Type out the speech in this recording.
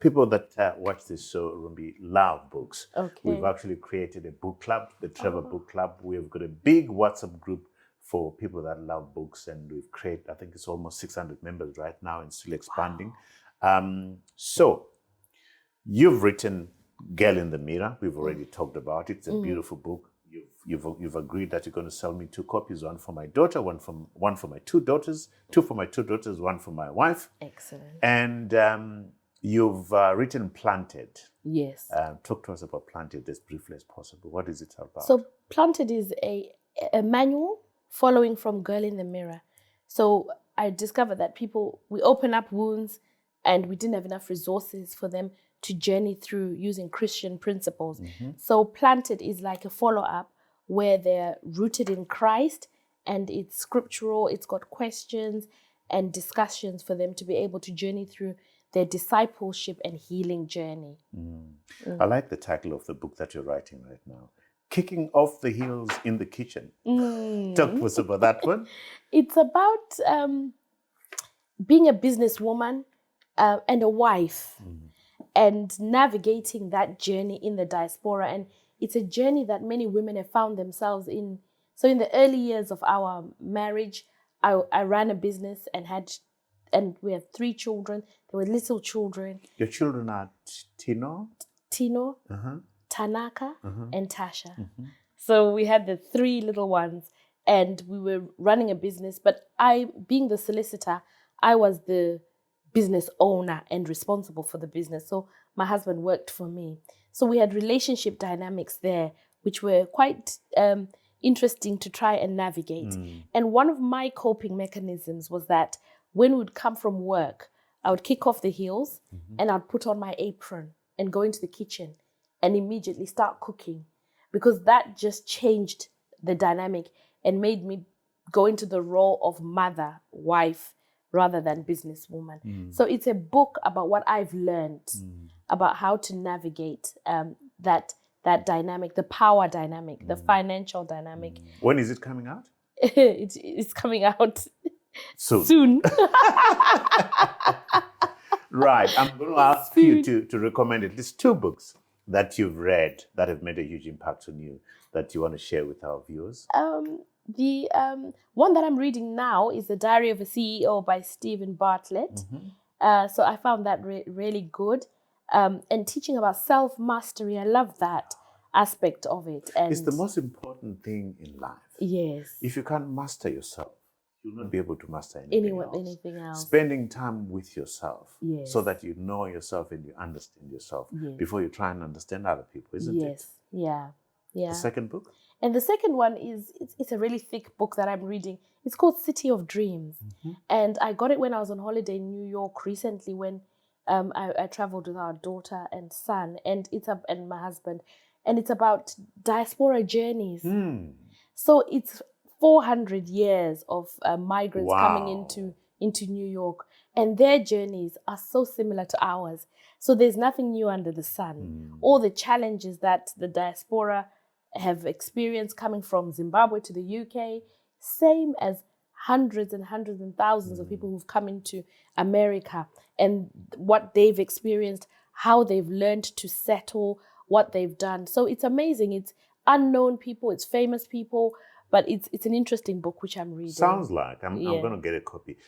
people that watch this show, Rumbi, love books. Okay. We've actually created a book club, the Trevor Book Club. We've got a big WhatsApp group for people that love books, and we've created, I think it's almost 600 members right now and still expanding. So you've written Girl in the Mirror. We've already talked about it. It's a beautiful book. You've agreed that you're going to sell me 2 copies, one for my daughter, one for my 2 daughters, 2 for my 2 daughters, one for my wife. Excellent. And you've written Planted. Yes. Talk to us about Planted as briefly as possible. What is it about? So Planted is a manual following from Girl in the Mirror. So I discovered that we open up wounds and we didn't have enough resources for them to journey through using Christian principles. So Planted is like a follow-up where they're rooted in Christ, and it's scriptural, it's got questions and discussions for them to be able to journey through their discipleship and healing journey. I like the title of the book that you're writing right now. Kicking Off the Heels in the Kitchen. Talk to us about that one. It's about being a businesswoman and a wife and navigating that journey in the diaspora. And it's a journey that many women have found themselves in. So in the early years of our marriage, I ran a business and we had 3 children. They were little children. Your children are Tino, Tanaka, and Tasha. So we had the 3 little ones, and we were running a business. But being the solicitor, I was the business owner and responsible for the business. So my husband worked for me. So we had relationship dynamics there, which were quite interesting to try and navigate. And one of my coping mechanisms was that when we'd come from work, I would kick off the heels and I'd put on my apron and go into the kitchen and immediately start cooking, because that just changed the dynamic and made me go into the role of mother, wife, rather than businesswoman. So it's a book about what I've learned about how to navigate that dynamic, the power dynamic, the financial dynamic. When is it coming out? It's coming out soon. Right. I'm going to ask you to recommend at least 2 books that you've read that have made a huge impact on you that you want to share with our viewers. The one that I'm reading now is The Diary of a CEO by Stephen Bartlett. So I found that really good. And teaching about self-mastery, I love that aspect of it. And it's the most important thing in life. Yes. If you can't master yourself, you'll not be able to master anything else. else. Spending time with yourself, yes, so that you know yourself and you understand yourself, yes, before you try and understand other people, isn't it? Yes. Yeah. The second book? And the second one is, it's a really thick book that I'm reading. It's called City of Dreams. And I got it when I was on holiday in New York recently, when I traveled with our daughter and son and my husband. And it's about diaspora journeys. So it's 400 years of migrants coming into New York, and their journeys are so similar to ours. So there's nothing new under the sun. All the challenges that the diaspora have experienced coming from Zimbabwe to the UK, same as hundreds and hundreds and thousands of people who've come into America, and what they've experienced, how they've learned to settle, what they've done. So it's amazing. It's unknown people, it's famous people, but it's an interesting book which I'm reading. Sounds like I'm going to get a copy.